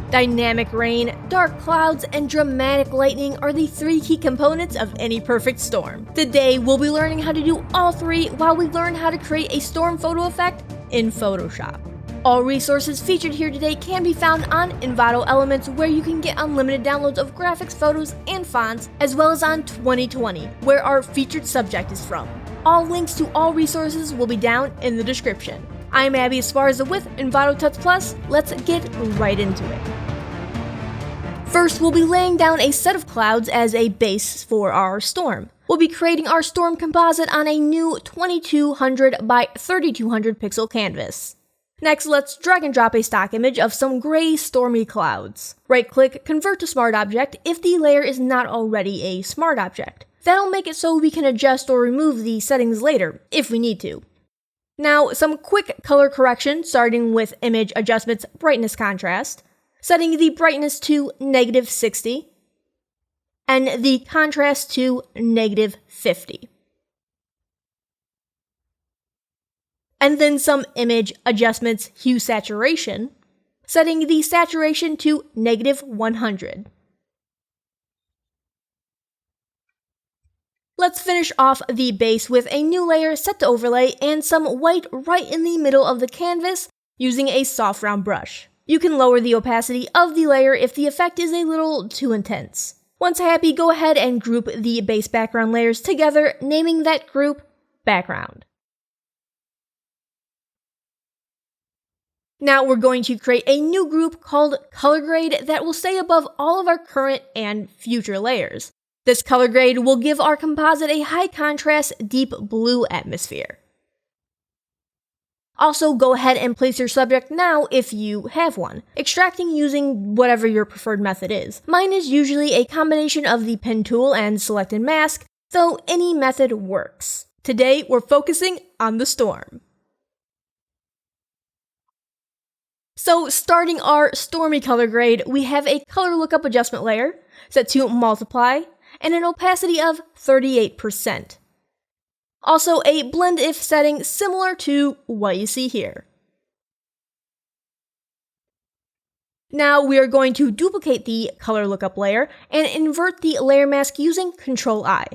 Dynamic rain, dark clouds, and dramatic lightning are the 3 key components of any perfect storm. Today, we'll be learning how to do all 3 while we learn how to create a storm photo effect in Photoshop. All resources featured here today can be found on Envato Elements, where you can get unlimited downloads of graphics, photos, and fonts, as well as on 2020, where our featured subject is from. All links to all resources will be down in the description. I'm Abby Esparza with Envato Tuts Plus. Let's get right into it. First, we'll be laying down a set of clouds as a base for our storm. We'll be creating our storm composite on a new 2200 by 3200 pixel canvas. Next, let's drag and drop a stock image of some gray stormy clouds. Right-click, convert to smart object if the layer is not already a smart object. That'll make it so we can adjust or remove the settings later, if we need to. Now, some quick color correction, starting with image adjustments, brightness contrast, setting the brightness to -60, and the contrast to -50. And then some image adjustments, hue saturation, setting the saturation to -100. Let's finish off the base with a new layer set to overlay and some white right in the middle of the canvas using a soft round brush. You can lower the opacity of the layer if the effect is a little too intense. Once happy, go ahead and group the base background layers together, naming that group Background. Now we're going to create a new group called Color Grade that will stay above all of our current and future layers. This color grade will give our composite a high contrast, deep blue atmosphere. Also, go ahead and place your subject now if you have one, extracting using whatever your preferred method is. Mine is usually a combination of the pen tool and select and mask, though any method works. Today, we're focusing on the storm. So, starting our stormy color grade, we have a color lookup adjustment layer set to multiply and an opacity of 38%. Also, a blend if setting similar to what you see here. Now we are going to duplicate the color lookup layer and invert the layer mask using Ctrl-I.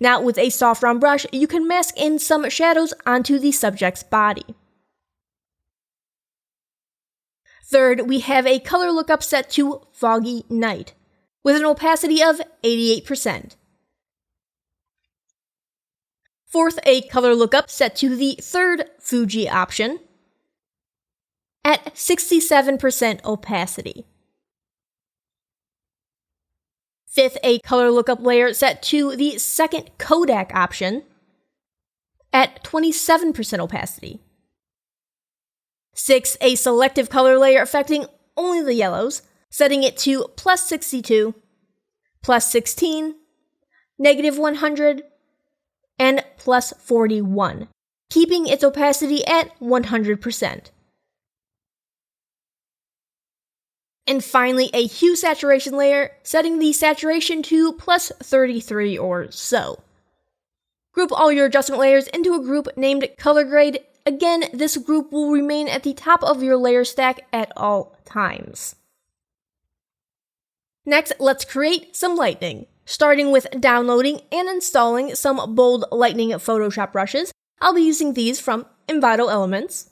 Now with a soft round brush, you can mask in some shadows onto the subject's body. Third, we have a color lookup set to Foggy Night with an opacity of 88%. Fourth, a color lookup set to the third Fuji option at 67% opacity. Fifth, a color lookup layer set to the second Kodak option at 27% opacity. Sixth, a selective color layer affecting only the yellows, setting it to +62, +16, -100, and +41, keeping its opacity at 100%. And finally, a hue saturation layer, setting the saturation to +33 or so. Group all your adjustment layers into a group named Color Grade. Again, this group will remain at the top of your layer stack at all times. Next, let's create some lightning. Starting with downloading and installing some bold lightning Photoshop brushes. I'll be using these from Envato Elements.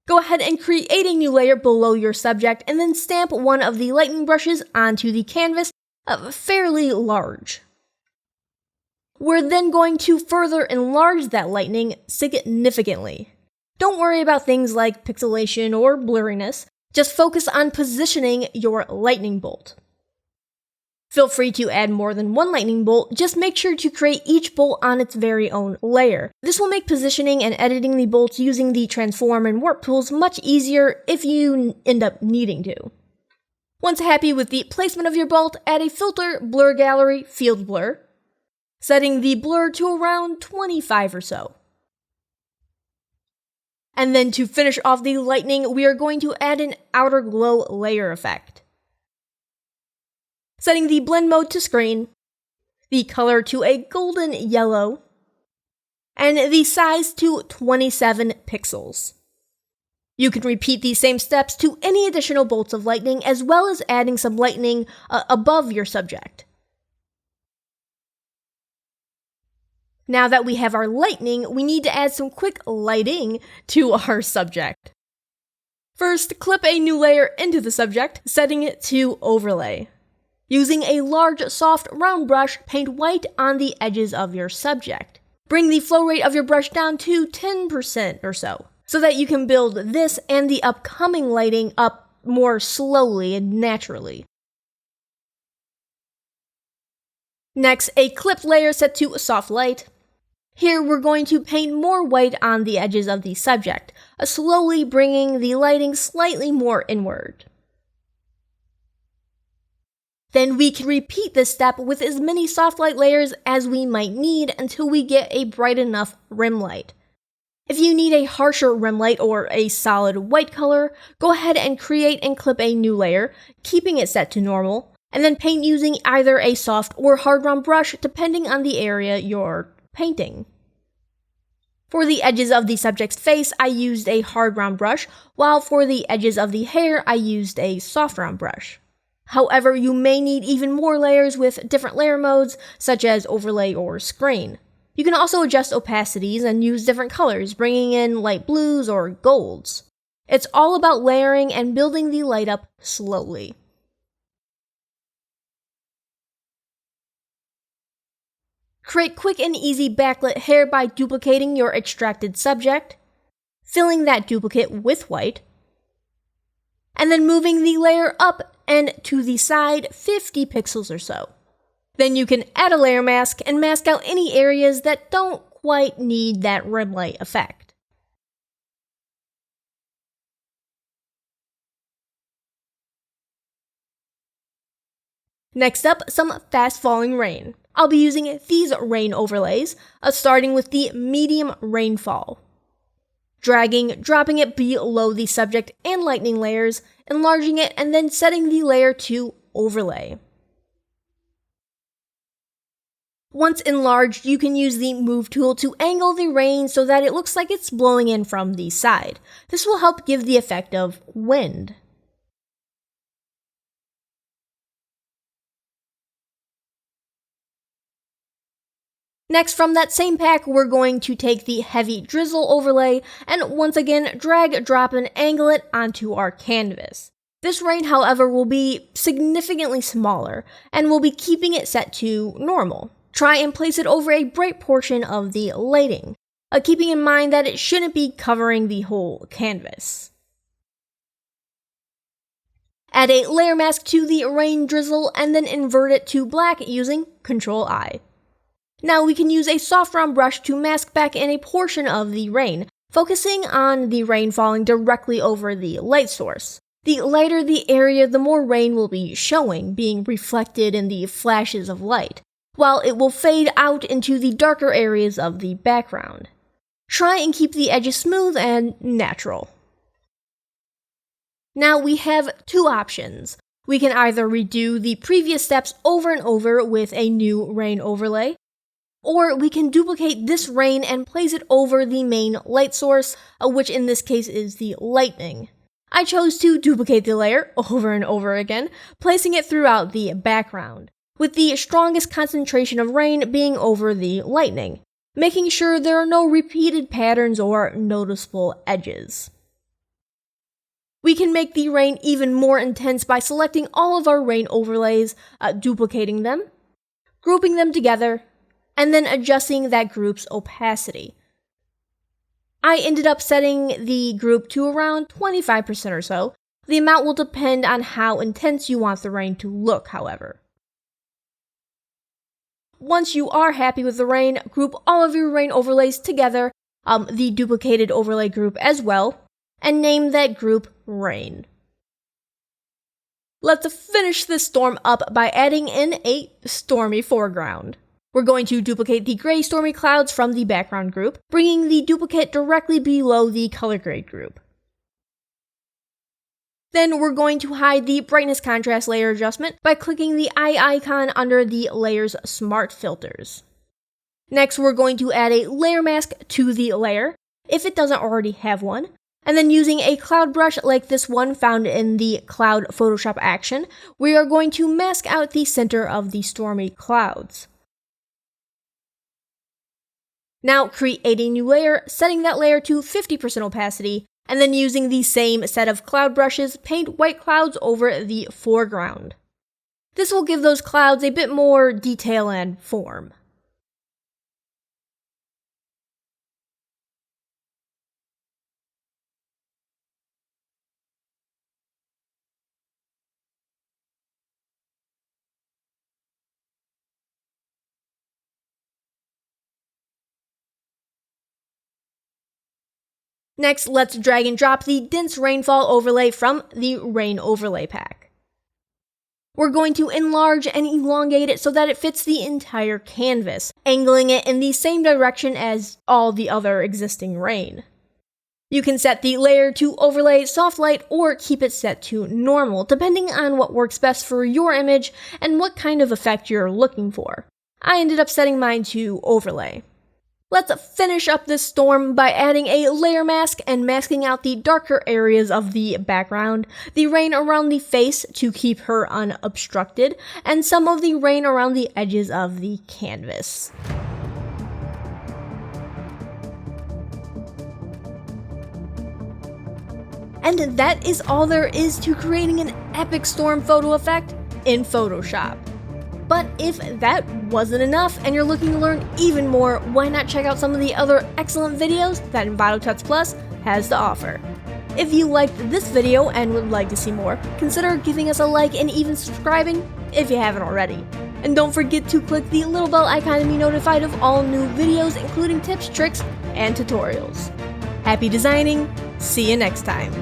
Go ahead and create a new layer below your subject and then stamp one of the lightning brushes onto the canvas, fairly large. We're then going to further enlarge that lightning significantly. Don't worry about things like pixelation or blurriness, just focus on positioning your lightning bolt. Feel free to add more than one lightning bolt, just make sure to create each bolt on its very own layer. This will make positioning and editing the bolts using the transform and warp tools much easier if you end up needing to. Once happy with the placement of your bolt, add a filter, blur gallery, field blur, setting the blur to around 25 or so. And then to finish off the lightning, we are going to add an outer glow layer effect. Setting the blend mode to screen, the color to a golden yellow, and the size to 27 pixels. You can repeat these same steps to any additional bolts of lightning, as well as adding some lightning above your subject. Now that we have our lightning, we need to add some quick lighting to our subject. First, clip a new layer into the subject, setting it to overlay. Using a large, soft, round brush, paint white on the edges of your subject. Bring the flow rate of your brush down to 10% or so that you can build this and the upcoming lighting up more slowly and naturally. Next, a clipped layer set to soft light. Here we're going to paint more white on the edges of the subject, slowly bringing the lighting slightly more inward. Then we can repeat this step with as many soft light layers as we might need until we get a bright enough rim light. If you need a harsher rim light or a solid white color, go ahead and create and clip a new layer, keeping it set to normal, and then paint using either a soft or hard round brush depending on the area you're painting. For the edges of the subject's face, I used a hard round brush, while for the edges of the hair, I used a soft round brush. However, you may need even more layers with different layer modes, such as overlay or screen. You can also adjust opacities and use different colors, bringing in light blues or golds. It's all about layering and building the light up slowly. Create quick and easy backlit hair by duplicating your extracted subject, filling that duplicate with white, and then moving the layer up and to the side 50 pixels or so. Then you can add a layer mask and mask out any areas that don't quite need that rim light effect. Next up, some fast falling rain. I'll be using these rain overlays, starting with the medium rainfall. Dragging, dropping it below the subject and lightning layers, enlarging it, and then setting the layer to overlay. Once enlarged, you can use the Move tool to angle the rain so that it looks like it's blowing in from the side. This will help give the effect of wind. Next, from that same pack, we're going to take the heavy drizzle overlay and once again drag, drop, and angle it onto our canvas. This rain, however, will be significantly smaller and we'll be keeping it set to normal. Try and place it over a bright portion of the lighting, keeping in mind that it shouldn't be covering the whole canvas. Add a layer mask to the rain drizzle and then invert it to black using Ctrl-I. Now we can use a soft round brush to mask back in a portion of the rain, focusing on the rain falling directly over the light source. The lighter the area, the more rain will be showing, being reflected in the flashes of light, while it will fade out into the darker areas of the background. Try and keep the edges smooth and natural. Now we have two options. We can either redo the previous steps over and over with a new rain overlay, or we can duplicate this rain and place it over the main light source, which in this case is the lightning. I chose to duplicate the layer over and over again, placing it throughout the background, with the strongest concentration of rain being over the lightning, making sure there are no repeated patterns or noticeable edges. We can make the rain even more intense by selecting all of our rain overlays, duplicating them, grouping them together, and then adjusting that group's opacity. I ended up setting the group to around 25% or so. The amount will depend on how intense you want the rain to look, however. Once you are happy with the rain, group all of your rain overlays together, the duplicated overlay group as well, and name that group Rain. Let's finish this storm up by adding in a stormy foreground. We're going to duplicate the gray stormy clouds from the background group, bringing the duplicate directly below the color grade group. Then we're going to hide the brightness contrast layer adjustment by clicking the eye icon under the layer's smart filters. Next, we're going to add a layer mask to the layer, if it doesn't already have one, And then using a cloud brush like this one found in the Cloud Photoshop action, we are going to mask out the center of the stormy clouds. Now create a new layer, setting that layer to 50% opacity, and then using the same set of cloud brushes, paint white clouds over the foreground. This will give those clouds a bit more detail and form. Next, let's drag and drop the dense rainfall overlay from the rain overlay pack. We're going to enlarge and elongate it so that it fits the entire canvas, angling it in the same direction as all the other existing rain. You can set the layer to overlay, soft light, or keep it set to normal, depending on what works best for your image and what kind of effect you're looking for. I ended up setting mine to overlay. Let's finish up this storm by adding a layer mask and masking out the darker areas of the background, the rain around the face to keep her unobstructed, and some of the rain around the edges of the canvas. And that is all there is to creating an epic storm photo effect in Photoshop. But if that wasn't enough and you're looking to learn even more, why not check out some of the other excellent videos that Envato Tuts Plus has to offer. If you liked this video and would like to see more, consider giving us a like and even subscribing if you haven't already. And don't forget to click the little bell icon to be notified of all new videos, including tips, tricks, and tutorials. Happy designing, see you next time.